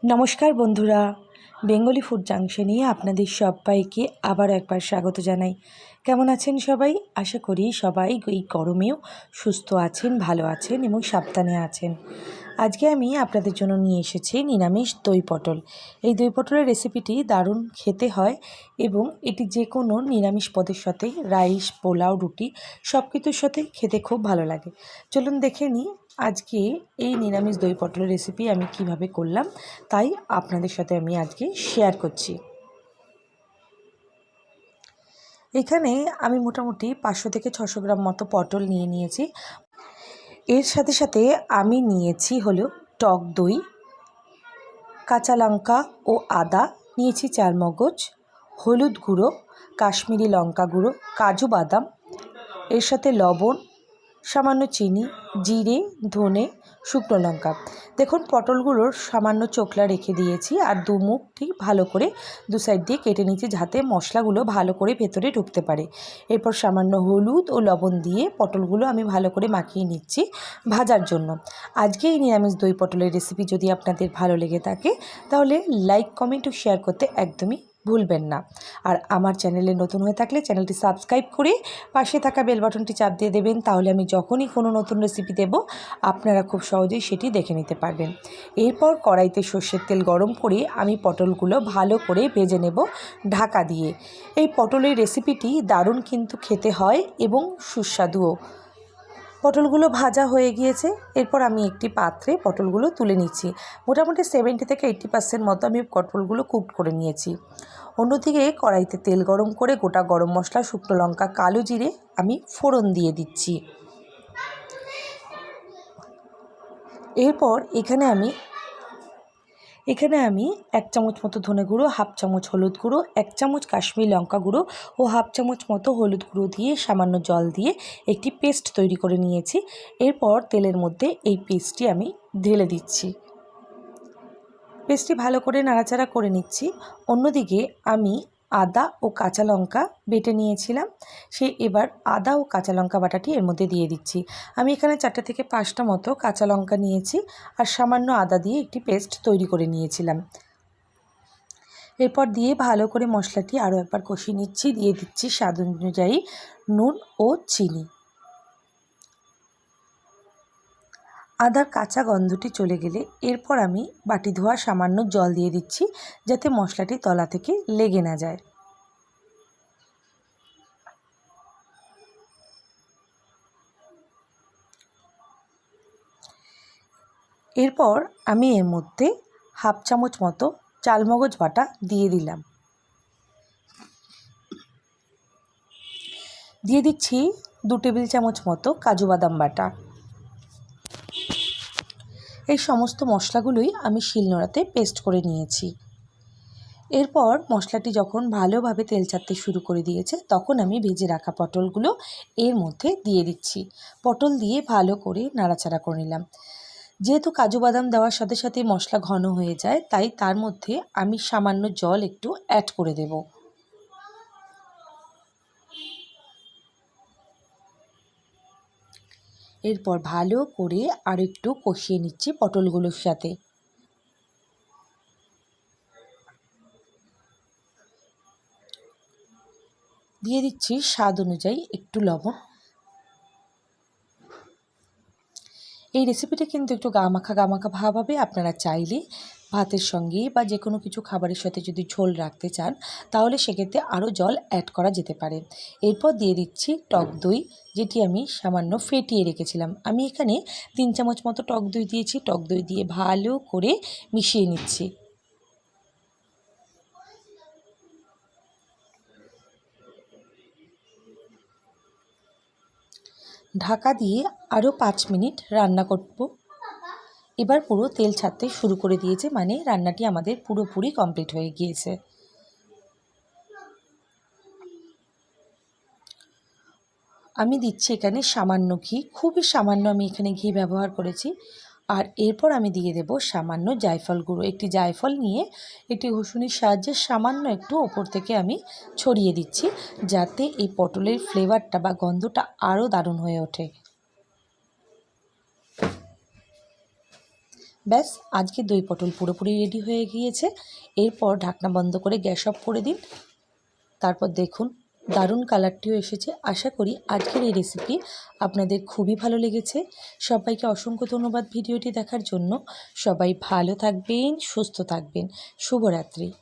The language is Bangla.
নমস্কার বন্ধুরা, বেঙ্গলি ফুড জাংশনে আপনাদের সবাইকে আবার একবার স্বাগত জানাই। কেমন আছেন সবাই? আশা করি সবাই এই গরমেও সুস্থ আছেন, ভালো আছেন এবং সাবধানে আছেন। আজকে আমি আপনাদের জন্য নিয়ে এসেছি নিরামিষ দই পটল। এই দই পটলের রেসিপিটি দারুণ খেতে হয় এবং এটি যে কোনো নিরামিষ পদের সাথে রাইস, পোলাও, রুটি সব কিছুর সাথে খেতে খুব ভালো লাগে। চলুন দেখে নিই আজকে এই নিরামিষ দই পটলের রেসিপি আমি কিভাবে করলাম, তাই আপনাদের সাথে আমি আজকে শেয়ার করছি। এখানে আমি মোটামুটি 500 থেকে 600 গ্রাম মতো পটল নিয়েছি। এর সাথে সাথে আমি নিয়েছি হলো টক দই, কাঁচা লঙ্কা ও আদা, নিয়েছি চারমগজ, হলুদ গুঁড়ো, কাশ্মীরি লঙ্কা গুঁড়ো, কাজু বাদাম, এর সাথে লবণ, সামান্য চিনি, জিরে, ধনে, শুকনো লঙ্কা। দেখুন পটলগুলোর সামান্য চোখলা রেখে দিয়েছি আর দুমুখটি ভালো করে দু সাইড দিয়ে কেটে নিয়েছি যাতে মশলাগুলো ভালো করে ভেতরে ঢুকতে পারে। এরপর সামান্য হলুদ ও লবণ দিয়ে পটলগুলো আমি ভালো করে মাখিয়ে নিচ্ছি ভাজার জন্য। আজকে এই নিরামিষ দই পটলের রেসিপি যদি আপনাদের ভালো লেগে থাকে তাহলে লাইক, কমেন্ট ও শেয়ার করতে একদমই ভুলবেন না। আর আমার চ্যানেলে নতুন হয়ে থাকলে চ্যানেলটি সাবস্ক্রাইব করে পাশে থাকা বেল বাটনটি চাপ দিয়ে দেবেন, তাহলে আমি যখনই কোনো নতুন রেসিপি দেব আপনারা খুব সহজেই সেটি দেখে নিতে পারবেন। এরপর কড়াইতে সর্ষের তেল গরম করে আমি পটলগুলো ভালো করে ভেজে নেব ঢাকা দিয়ে। এই পটলের রেসিপিটি দারুণ কিন্তু খেতে হয় এবং সুস্বাদুও। পটলগুলো ভাজা হয়ে গিয়েছে, এরপর আমি একটি পাত্রে পটলগুলো তুলে নিচ্ছি। মোটামুটি 70 থেকে 80% মতো আমি পটলগুলো কুক করে নিয়েছি। অন্যদিকে কড়াইতে তেল গরম করে গোটা গরম মশলা, শুকনো লঙ্কা, কালো জিরে আমি ফোড়ন দিয়ে দিচ্ছি। এরপর এখানে আমি 1 চামচ মতো ধনে গুঁড়ো, হাফ চামচ হলুদ গুঁড়ো, 1 চামচ কাশ্মীরি লঙ্কা গুঁড়ো ও হাফ চামচ মতো হলুদ গুঁড়ো দিয়ে সামান্য জল দিয়ে একটি পেস্ট তৈরি করে নিয়েছি। এরপর তেলের মধ্যে এই পেস্টটি আমি ঢেলে দিচ্ছি। পেস্টটি ভালো করে নাড়াচাড়া করে নিচ্ছি। অন্যদিকে আমি আদা ও কাঁচা লঙ্কা বেটে নিয়েছিলাম, এবার আদা ও কাঁচা লঙ্কা বাটাটি এর মধ্যে দিয়ে দিচ্ছি। আমি এখানে 4 থেকে 5টা মতো কাঁচা লঙ্কা নিয়েছি আর সামান্য আদা দিয়ে একটি পেস্ট তৈরি করে নিয়েছিলাম। এরপর দিয়ে ভালো করে মশলাটি আরও একবার কষিয়ে নিচ্ছি। দিয়ে দিচ্ছি স্বাদ অনুযায়ী নুন ও চিনি। আদার কাঁচা গন্ধটি চলে গেলে এরপর আমি বাটি ধোয়া সামান্য জল দিয়ে দিচ্ছি যাতে মশলাটি তলা থেকে লেগে না যায়। এরপর আমি এর মধ্যে হাফ চামচ মতো চালমগজ বাটা দিয়ে দিলাম। দিয়ে দিচ্ছি 2 টেবিল চামচ মতো কাজু বাদাম বাটা। এই সমস্ত মশলাগুলোই আমি শিলনোড়াতে পেস্ট করে নিয়েছি। এরপর মশলাটি যখন ভালোভাবে তেল ছাড়তে শুরু করে দিয়েছে তখন আমি ভেজে রাখা পটলগুলো এর মধ্যে দিয়ে দিচ্ছি। পটল দিয়ে ভালো করে নাড়াচাড়া করে নিলাম। যেহেতু কাজু বাদাম দেওয়ার সাথে সাথে মশলা ঘন হয়ে যায়, তাই তার মধ্যে আমি সামান্য জল একটু অ্যাড করে দেব। এরপর ভালো করে আর একটু কষিয়ে নিচ্ছি পটলগুলোর সাথে। দিয়ে দিচ্ছি স্বাদ অনুযায়ী একটু লবণ। এই রেসিপিটা কিন্তু একটু গামাখা ভাব হবে। আপনারা চাইলে ভাতের সঙ্গে বা যে কোনো কিছু খাবারের সাথে যদি ঝোল রাখতে চান তাহলে সেক্ষেত্রে আরও জল অ্যাড করা যেতে পারে। এরপর দিয়ে দিচ্ছি টক দই, যেটি আমি সামান্য ফেটিয়ে রেখেছিলাম। আমি এখানে 3 চামচ মতো টক দই দিয়েছি। টক দই দিয়ে ভালো করে মিশিয়ে নিচ্ছি। ঢাকা দিয়ে আরও 5 মিনিট রান্না করব। এবার পুরো তেল ছাড়তে শুরু করে দিয়েছে, মানে রান্নাটি আমাদের পুরোপুরি কমপ্লিট হয়ে গিয়েছে। আমি দিচ্ছি এখানে সামান্য ঘি, খুবই সামান্য আমি এখানে ঘি ব্যবহার করেছি। আর এরপর আমি দিয়ে দেব সামান্য জায়ফল গুঁড়ো। একটি জায়ফল নিয়ে একটি ঘুষুনির সাহায্যে সামান্য একটু ওপর থেকে আমি ছড়িয়ে দিচ্ছি যাতে এই পটলের ফ্লেভারটা বা গন্ধটা আরও দারুণ হয়ে ওঠে। ব্যাস, আজকে দই পটল পুরোপুরি রেডি হয়ে গিয়েছে। এরপর ঢাকনা বন্ধ করে গ্যাস অফ করে দিন। তারপর দেখুন দারুণ কালারটিও এসেছে। আশা করি আজকের এই রেসিপি আপনাদের খুবই ভালো লেগেছে। সবাইকে অসংখ্য ধন্যবাদ ভিডিওটি দেখার জন্য। সবাই ভালো থাকবেন, সুস্থ থাকবেন। শুভরাত্রি।